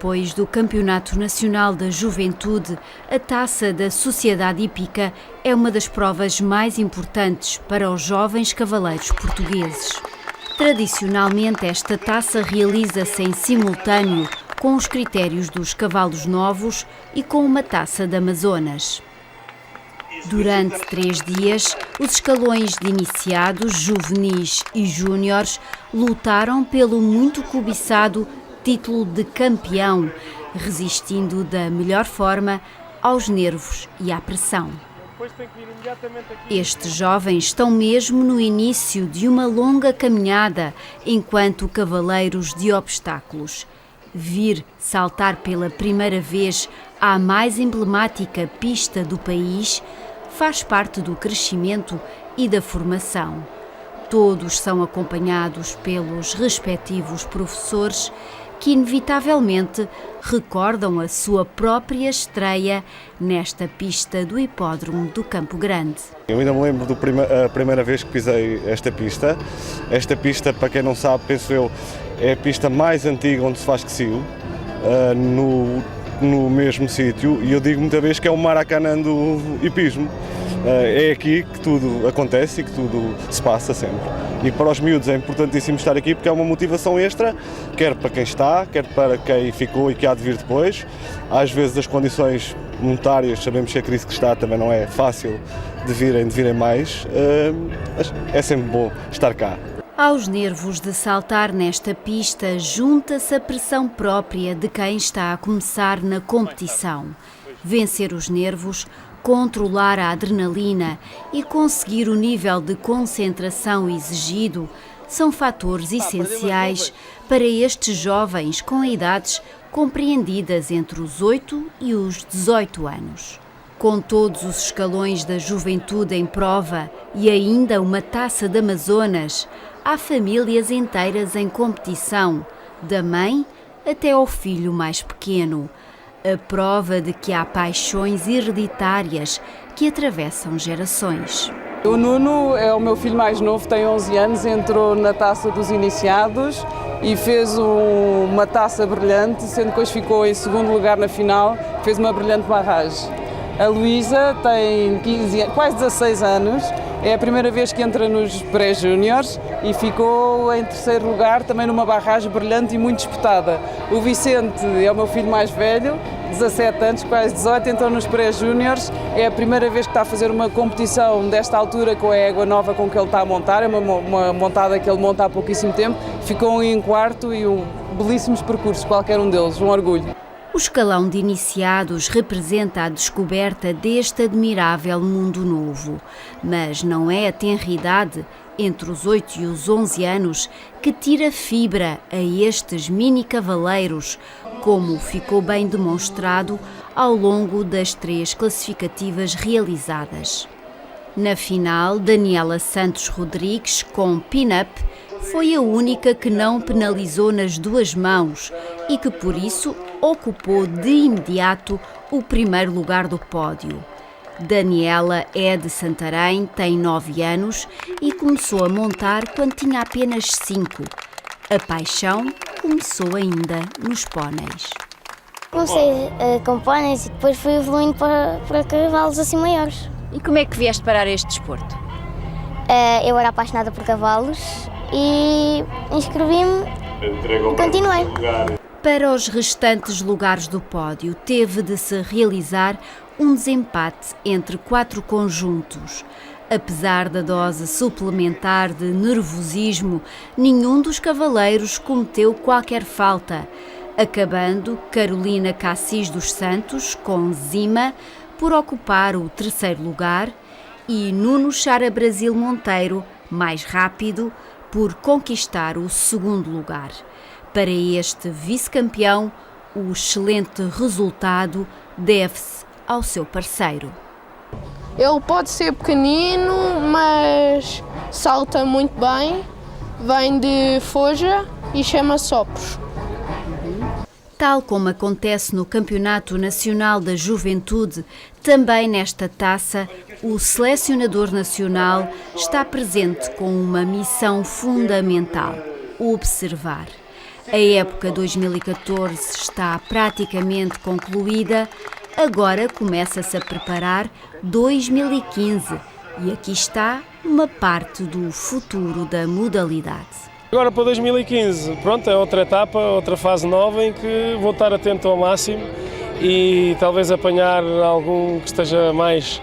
depois do Campeonato Nacional da Juventude, a Taça da Sociedade Hípica é uma das provas mais importantes para os jovens cavaleiros portugueses. Tradicionalmente, esta taça realiza-se em simultâneo com os critérios dos cavalos novos e com uma taça de Amazonas. Durante 3 dias, os escalões de iniciados, juvenis e júniores lutaram pelo muito cobiçado título de campeão, resistindo da melhor forma aos nervos e à pressão. Estes jovens estão mesmo no início de uma longa caminhada enquanto cavaleiros de obstáculos. Vir saltar pela primeira vez à mais emblemática pista do país faz parte do crescimento e da formação. Todos são acompanhados pelos respectivos professores que inevitavelmente recordam a sua própria estreia nesta pista do hipódromo do Campo Grande. Eu ainda me lembro da primeira vez que pisei esta pista. Esta pista, para quem não sabe, penso eu, é a pista mais antiga onde se faz Ksil, no mesmo sítio, e eu digo muitas vezes que é o Maracanã do hipismo. É aqui que tudo acontece e que tudo se passa sempre. E para os miúdos é importantíssimo estar aqui porque é uma motivação extra, quer para quem está, quer para quem ficou e que há de vir depois. Às vezes as condições monetárias, sabemos que a crise que está também não é fácil de virem mais, mas é sempre bom estar cá. Aos nervos de saltar nesta pista junta-se a pressão própria de quem está a começar na competição. Vencer os nervos, controlar a adrenalina e conseguir o nível de concentração exigido são fatores essenciais para estes jovens com idades compreendidas entre os 8 e os 18 anos. Com todos os escalões da juventude em prova e ainda uma taça de Amazonas, há famílias inteiras em competição, da mãe até ao filho mais pequeno. A prova de que há paixões hereditárias que atravessam gerações. O Nuno é o meu filho mais novo, tem 11 anos, entrou na taça dos iniciados e fez uma taça brilhante, sendo que depois ficou em segundo lugar na final, fez uma brilhante barragem. A Luísa tem quase 16 anos, é a primeira vez que entra nos pré-júniores e ficou em terceiro lugar, também numa barragem brilhante e muito disputada. O Vicente é o meu filho mais velho, 17 anos, quase 18, entrou nos pré-júniores. É a primeira vez que está a fazer uma competição desta altura com a égua nova com que ele está a montar, é uma montada que ele monta há pouquíssimo tempo. Ficou em quarto e belíssimos percursos, qualquer um deles, um orgulho. O escalão de iniciados representa a descoberta deste admirável mundo novo, mas não é a tenridade, entre os 8 e os 11 anos, que tira fibra a estes mini-cavaleiros, como ficou bem demonstrado ao longo das 3 classificativas realizadas. Na final, Daniela Santos Rodrigues, com pin-up, foi a única que não penalizou nas 2 mãos e que, por isso, ocupou de imediato o primeiro lugar do pódio. Daniela é de Santarém, tem 9 anos e começou a montar quando tinha apenas 5. A paixão começou ainda nos póneis. Comecei com póneis e depois fui evoluindo para cavalos assim maiores. E como é que vieste parar este desporto? Eu era apaixonada por cavalos e inscrevi-me e continuei. Para os restantes lugares do pódio, teve de se realizar um desempate entre 4 conjuntos. Apesar da dose suplementar de nervosismo, nenhum dos cavaleiros cometeu qualquer falta, acabando Carolina Cassis dos Santos, com Zima, por ocupar o 3º lugar e Nuno Chara Brasil Monteiro, mais rápido, por conquistar o 2º lugar. Para este vice-campeão, o excelente resultado deve-se ao seu parceiro. Ele pode ser pequenino, mas salta muito bem, vem de Foja e chama-se Opos. Tal como acontece no Campeonato Nacional da Juventude, também nesta taça, o selecionador nacional está presente com uma missão fundamental: observar. A época 2014 está praticamente concluída, agora começa-se a preparar 2015 e aqui está uma parte do futuro da modalidade. Agora para 2015, pronto, é outra etapa, outra fase nova em que vou estar atento ao máximo e talvez apanhar algum que esteja mais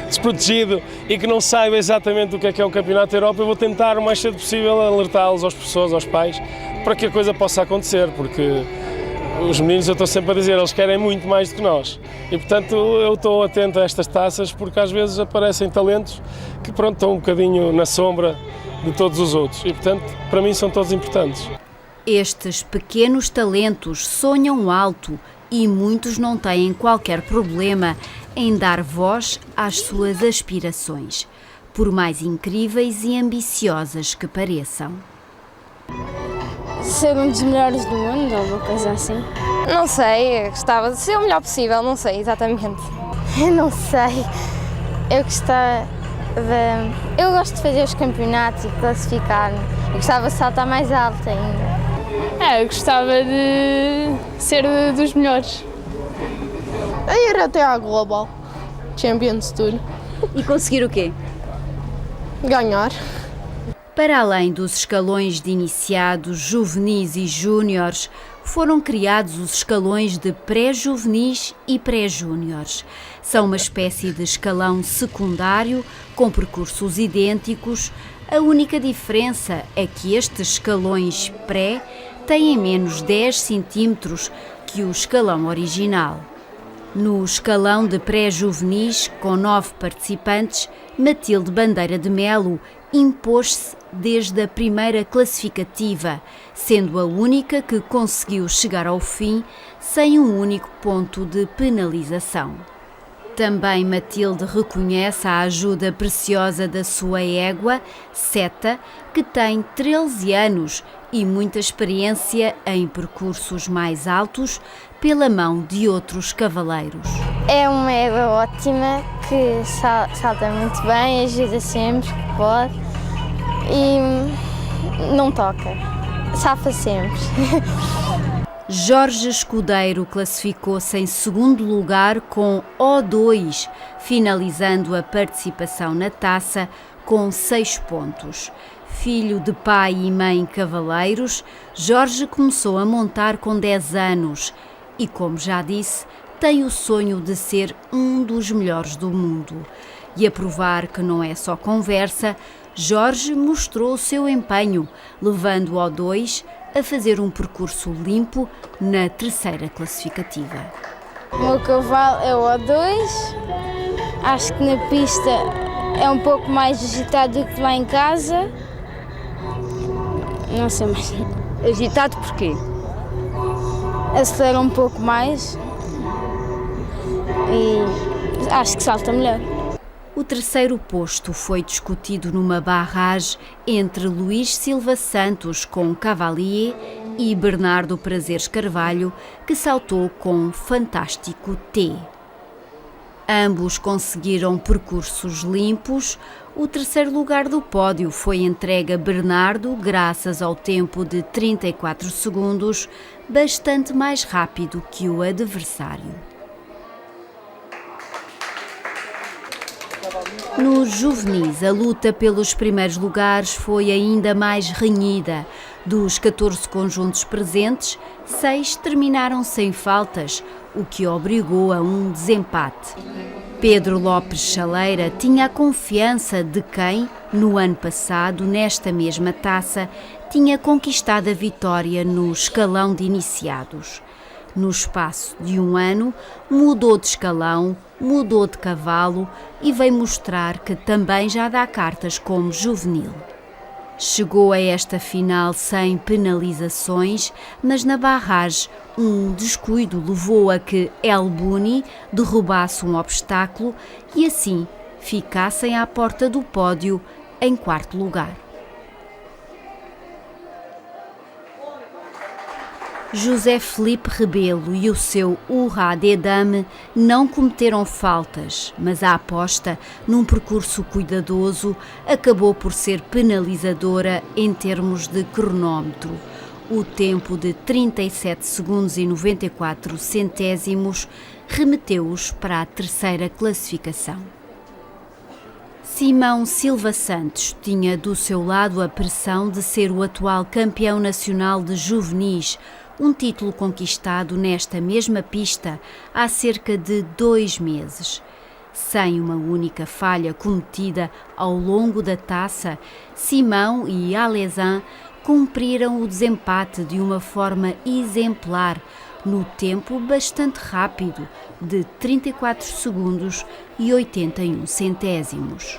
desprotegido e que não saiba exatamente o que é o Campeonato da Europa. Eu vou tentar o mais cedo possível alertá-los, aos professores, aos pais, para que a coisa possa acontecer, porque os meninos, eu estou sempre a dizer, eles querem muito mais do que nós e, portanto, eu estou atento a estas taças porque às vezes aparecem talentos que, pronto, estão um bocadinho na sombra de todos os outros e, portanto, para mim são todos importantes. Estes pequenos talentos sonham alto e muitos não têm qualquer problema em dar voz às suas aspirações, por mais incríveis e ambiciosas que pareçam. Ser um dos melhores do mundo, ou uma coisa assim. Não sei, eu gostava de ser o melhor possível, não sei exatamente. Eu não sei. Eu gosto de fazer os campeonatos e classificar-me. Eu gostava de saltar mais alto ainda. Eu gostava de ser dos melhores. Ir até à Global Champions Tour. E conseguir o quê? Ganhar. Para além dos escalões de iniciados, juvenis e júniores, foram criados os escalões de pré-juvenis e pré-júniores. São uma espécie de escalão secundário com percursos idênticos. A única diferença é que estes escalões pré têm menos 10 centímetros que o escalão original. No escalão de pré-juvenis, com 9 participantes, Matilde Bandeira de Melo impôs-se desde a primeira classificativa, sendo a única que conseguiu chegar ao fim sem um único ponto de penalização. Também Matilde reconhece a ajuda preciosa da sua égua, Seta, que tem 13 anos e muita experiência em percursos mais altos pela mão de outros cavaleiros. É uma égua ótima que salta muito bem, ajuda sempre que pode e não toca, safa sempre. Jorge Escudeiro classificou-se em segundo lugar com O2, finalizando a participação na taça com 6 pontos. Filho de pai e mãe cavaleiros, Jorge começou a montar com 10 anos e, como já disse, tem o sonho de ser um dos melhores do mundo. E a provar que não é só conversa, Jorge mostrou o seu empenho, levando o O2 a fazer um percurso limpo na terceira classificativa. O meu cavalo é o O2, acho que na pista é um pouco mais agitado do que lá em casa. Não sei mais. Agitado porquê? Acelera um pouco mais e acho que salta melhor. O terceiro posto foi discutido numa barragem entre Luís Silva Santos com Cavalier e Bernardo Prazeres Carvalho, que saltou com Fantástico T. Ambos conseguiram percursos limpos. O terceiro lugar do pódio foi entregue a Bernardo graças ao tempo de 34 segundos, bastante mais rápido que o adversário. Nos juvenis, a luta pelos primeiros lugares foi ainda mais renhida. Dos 14 conjuntos presentes, 6 terminaram sem faltas, o que obrigou a um desempate. Pedro Lopes Chaleira tinha a confiança de quem, no ano passado, nesta mesma taça, tinha conquistado a vitória no escalão de iniciados. No espaço de um ano, mudou de escalão, mudou de cavalo e veio mostrar que também já dá cartas como juvenil. Chegou a esta final sem penalizações, mas na barragem um descuido levou a que El Buni derrubasse um obstáculo e assim ficassem à porta do pódio em quarto lugar. José Felipe Rebelo e o seu Urra de Dame não cometeram faltas, mas a aposta, num percurso cuidadoso, acabou por ser penalizadora em termos de cronómetro. O tempo de 37 segundos e 94 centésimos remeteu-os para a terceira classificação. Simão Silva Santos tinha do seu lado a pressão de ser o atual campeão nacional de juvenis, um título conquistado nesta mesma pista há cerca de 2 meses. Sem uma única falha cometida ao longo da taça, Simão e Alezan cumpriram o desempate de uma forma exemplar, no tempo bastante rápido de 34 segundos e 81 centésimos.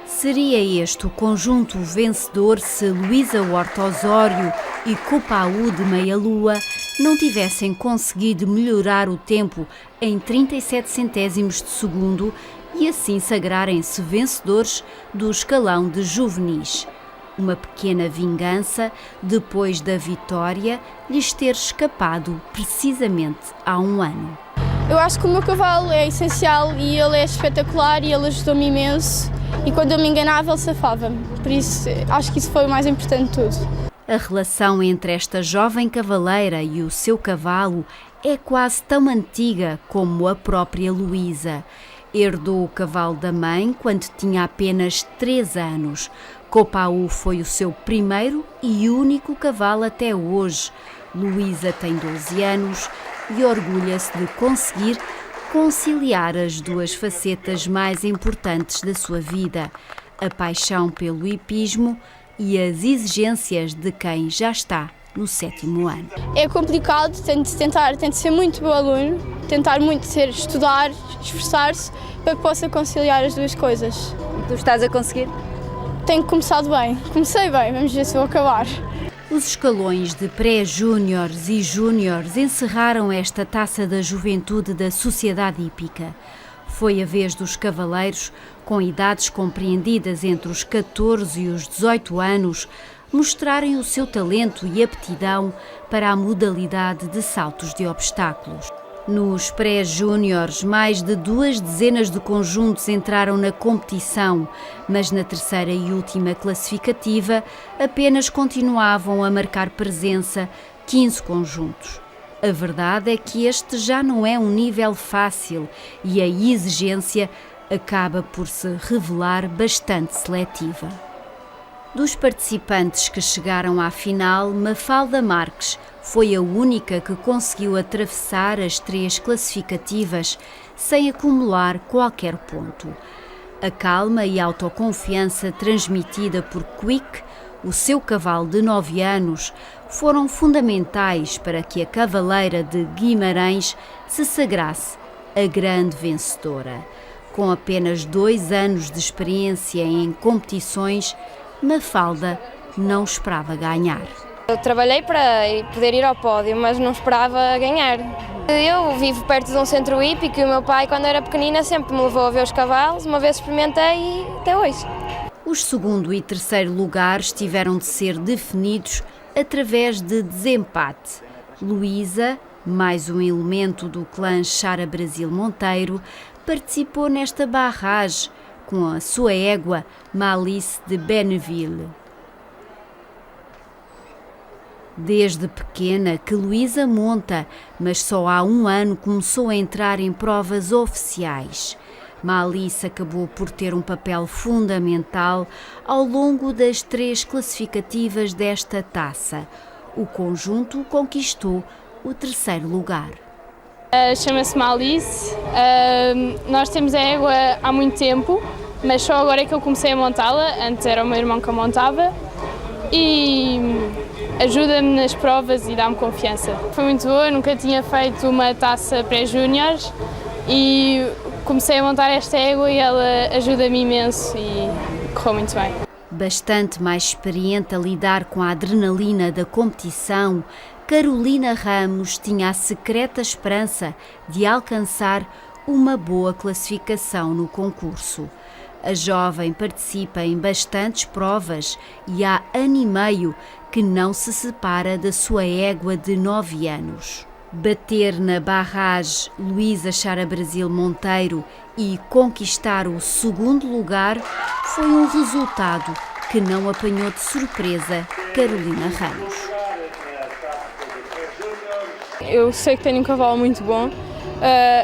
Seria este o conjunto vencedor se Luísa Horta Osório e Copaú de Meia-Lua não tivessem conseguido melhorar o tempo em 37 centésimos de segundo e assim sagrarem-se vencedores do escalão de juvenis. Uma pequena vingança depois da vitória lhes ter escapado precisamente há um ano. Eu acho que o meu cavalo é essencial e ele é espetacular e ele ajudou-me imenso. E quando eu me enganava, ele safava-me. Por isso, acho que isso foi o mais importante de tudo. A relação entre esta jovem cavaleira e o seu cavalo é quase tão antiga como a própria Luísa. Herdou o cavalo da mãe quando tinha apenas 3 anos. Copaú foi o seu primeiro e único cavalo até hoje. Luísa tem 12 anos e orgulha-se de conseguir conciliar as duas facetas mais importantes da sua vida, a paixão pelo hipismo e as exigências de quem já está no 7º ano. É complicado, tento ser muito bom aluno, tentar muito estudar, esforçar-se para que possa conciliar as duas coisas. E tu estás a conseguir? Tenho começado bem, comecei bem, vamos ver se vou acabar. Os escalões de pré-júniores e júniores encerraram esta taça da juventude da Sociedade Hípica. Foi a vez dos cavaleiros, com idades compreendidas entre os 14 e os 18 anos, mostrarem o seu talento e aptidão para a modalidade de saltos de obstáculos. Nos pré-júniores, mais de 2 dezenas de conjuntos entraram na competição, mas na terceira e última classificativa apenas continuavam a marcar presença 15 conjuntos. A verdade é que este já não é um nível fácil e a exigência acaba por se revelar bastante seletiva. Dos participantes que chegaram à final, Mafalda Marques foi a única que conseguiu atravessar as 3 classificativas sem acumular qualquer ponto. A calma e autoconfiança transmitida por Quick, o seu cavalo de 9 anos, foram fundamentais para que a cavaleira de Guimarães se sagrasse a grande vencedora. Com apenas 2 anos de experiência em competições, Mafalda não esperava ganhar. Eu trabalhei para poder ir ao pódio, mas não esperava ganhar. Eu vivo perto de um centro hípico e o meu pai, quando era pequenina, sempre me levou a ver os cavalos. Uma vez experimentei e até hoje. Os 2º e 3º lugares tiveram de ser definidos através de desempate. Luísa, mais um elemento do clã Chara Brasil Monteiro, participou nesta barragem com a sua égua Malice de Benneville. Desde pequena que Luísa monta, mas só há 1 ano começou a entrar em provas oficiais. Malice acabou por ter um papel fundamental ao longo das 3 classificativas desta taça. O conjunto conquistou o 3º lugar. Chama-se Malice. Nós temos a égua há muito tempo, mas só agora é que eu comecei a montá-la. Antes era o meu irmão que a montava e ajuda-me nas provas e dá-me confiança. Foi muito boa, eu nunca tinha feito uma taça pré-júniores e comecei a montar esta égua e ela ajuda-me imenso e correu muito bem. Bastante mais experiente a lidar com a adrenalina da competição, Carolina Ramos tinha a secreta esperança de alcançar uma boa classificação no concurso. A jovem participa em bastantes provas e há ano e meio que não se separa da sua égua de 9 anos. Bater na barragem Luísa Chara Brasil Monteiro e conquistar o segundo lugar foi um resultado que não apanhou de surpresa Carolina Ramos. Eu sei que tenho um cavalo muito bom.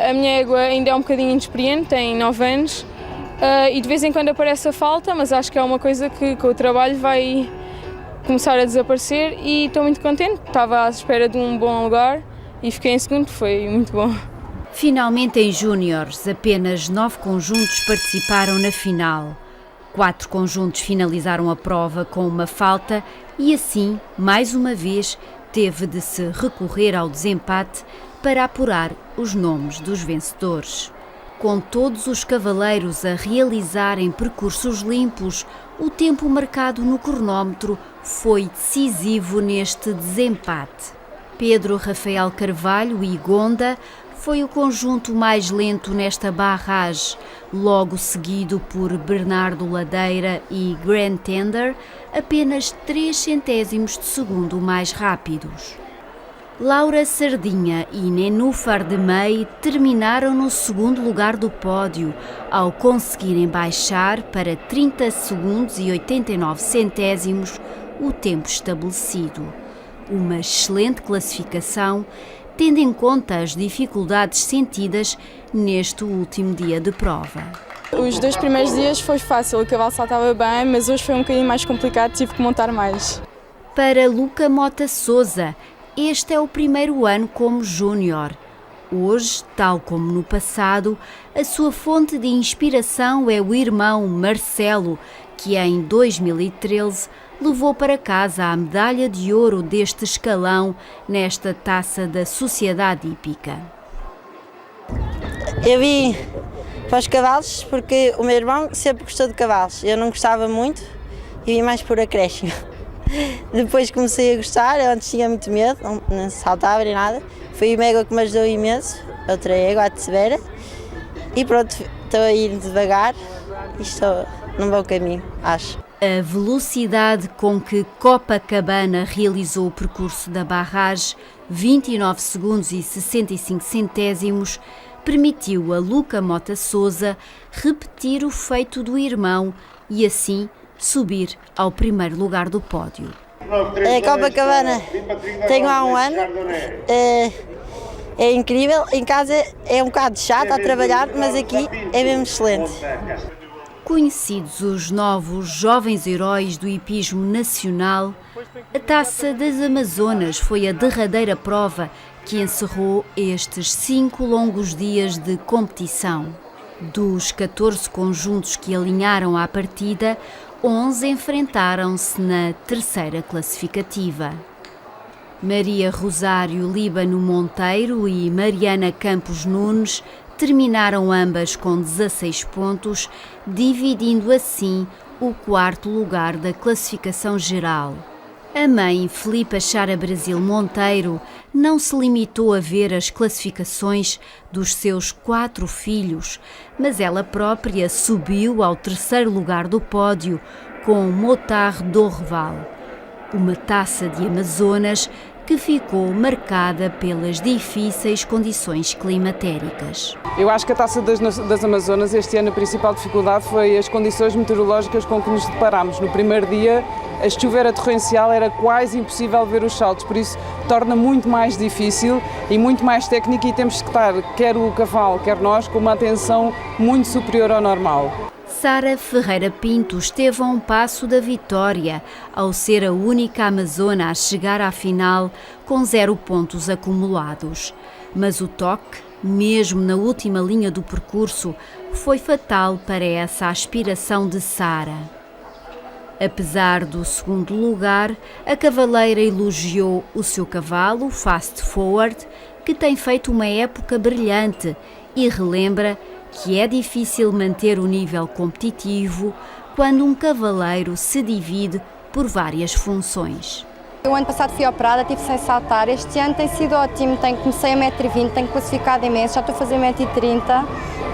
A minha égua ainda é um bocadinho inexperiente, tem 9 anos e de vez em quando aparece a falta, mas acho que é uma coisa que com o trabalho vai começar a desaparecer e estou muito contente. Estava à espera de um bom lugar e fiquei em segundo, foi muito bom. Finalmente em júniores, apenas 9 conjuntos participaram na final. 4 conjuntos finalizaram a prova com uma falta e assim, mais uma vez, teve de se recorrer ao desempate para apurar os nomes dos vencedores. Com todos os cavaleiros a realizarem percursos limpos, o tempo marcado no cronómetro foi decisivo neste desempate. Pedro Rafael Carvalho e Gonda foi o conjunto mais lento nesta barragem, logo seguido por Bernardo Ladeira e Grand Tender, apenas 3 centésimos de segundo mais rápidos. Laura Sardinha e Nenúfar de Mei terminaram no segundo lugar do pódio, ao conseguirem baixar para 30 segundos e 89 centésimos o tempo estabelecido. Uma excelente classificação, tendo em conta as dificuldades sentidas neste último dia de prova. Os 2 primeiros dias foi fácil, o cavalo saltava bem, mas hoje foi um bocadinho mais complicado, tive que montar mais. Para Luca Mota Souza, este é o primeiro ano como júnior. Hoje, tal como no passado, a sua fonte de inspiração é o irmão Marcelo, que em 2013 levou para casa a medalha de ouro deste escalão nesta taça da Sociedade Hípica. Eu vim para os cavalos porque o meu irmão sempre gostou de cavalos. Eu não gostava muito e vim mais por acréscimo. Depois comecei a gostar, eu antes tinha muito medo, não saltava nem nada. Foi uma égua que me ajudou imenso, outra égua, a Tevera. E pronto, estou a ir devagar e estou num bom caminho, acho. A velocidade com que Copacabana realizou o percurso da barragem, 29 segundos e 65 centésimos, permitiu a Luca Mota Souza repetir o feito do irmão e assim subir ao primeiro lugar do pódio. Copacabana tenho há um ano, é incrível, em casa é um bocado chato a trabalhar, mas aqui é mesmo excelente. Conhecidos os novos jovens heróis do hipismo nacional, a Taça das Amazonas foi a derradeira prova que encerrou estes 5 longos dias de competição. Dos 14 conjuntos que alinharam à partida, 11 enfrentaram-se na terceira classificativa. Maria Rosário Líbano Monteiro e Mariana Campos Nunes terminaram ambas com 16 pontos, dividindo assim o 4º lugar da classificação geral. A mãe, Filipa Chara Brasil Monteiro, não se limitou a ver as classificações dos seus 4 filhos, mas ela própria subiu ao 3º lugar do pódio com Motard Dorval, uma taça de Amazonas que ficou marcada pelas difíceis condições climatéricas. Eu acho que a Taça das Amazonas este ano a principal dificuldade foi as condições meteorológicas com que nos deparámos. No primeiro dia a chuva era torrencial, era quase impossível ver os saltos, por isso torna muito mais difícil e muito mais técnico e temos que estar, quer o cavalo, quer nós, com uma atenção muito superior ao normal. Sara Ferreira Pinto esteve a um passo da vitória, ao ser a única amazona a chegar à final com 0 pontos acumulados. Mas o toque, mesmo na última linha do percurso, foi fatal para essa aspiração de Sara. Apesar do 2º lugar, a cavaleira elogiou o seu cavalo, Fast Forward, que tem feito uma época brilhante e relembra que é difícil manter o nível competitivo quando um cavaleiro se divide por várias funções. O ano passado fui operada, tive sem saltar. Este ano tem sido ótimo, comecei a 1,20 m, tenho classificado imenso, já estou a fazer 1,30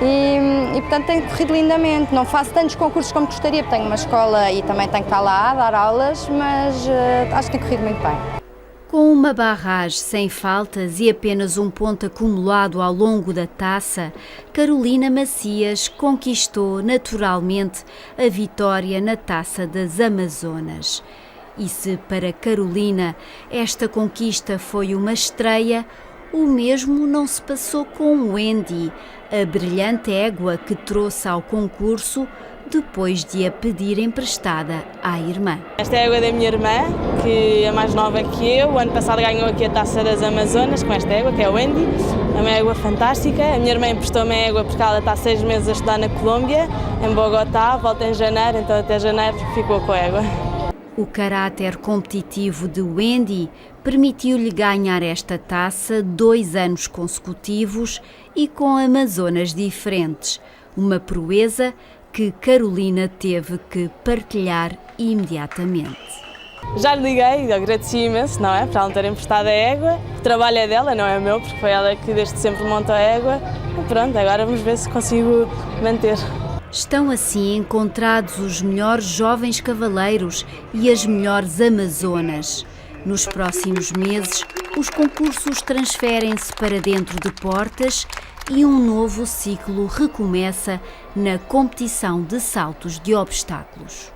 m e portanto tenho corrido lindamente. Não faço tantos concursos como gostaria, porque tenho uma escola e também tenho que estar lá a dar aulas, mas acho que tenho corrido muito bem. Com uma barragem sem faltas e apenas um ponto acumulado ao longo da taça, Carolina Macias conquistou naturalmente a vitória na Taça das Amazonas. E se para Carolina esta conquista foi uma estreia, o mesmo não se passou com Wendy, a brilhante égua que trouxe ao concurso depois de a pedir emprestada à irmã. Esta é a égua da minha irmã, que é mais nova que eu. O ano passado ganhou aqui a Taça das Amazonas com esta égua, que é a Wendy. É uma égua fantástica. A minha irmã emprestou-me a égua porque ela está há 6 meses a estudar na Colômbia, em Bogotá, volta em janeiro, então até janeiro ficou com a égua. O caráter competitivo de Wendy permitiu-lhe ganhar esta taça 2 anos consecutivos e com Amazonas diferentes, uma proeza que Carolina teve que partilhar imediatamente. Já lhe liguei e agradeci imenso, não é? Por ela me ter emprestado a égua. O trabalho é dela, não é meu, porque foi ela que desde sempre montou a égua. E pronto, agora vamos ver se consigo manter. Estão assim encontrados os melhores jovens cavaleiros e as melhores amazonas. Nos próximos meses, os concursos transferem-se para dentro de portas e um novo ciclo recomeça na competição de saltos de obstáculos.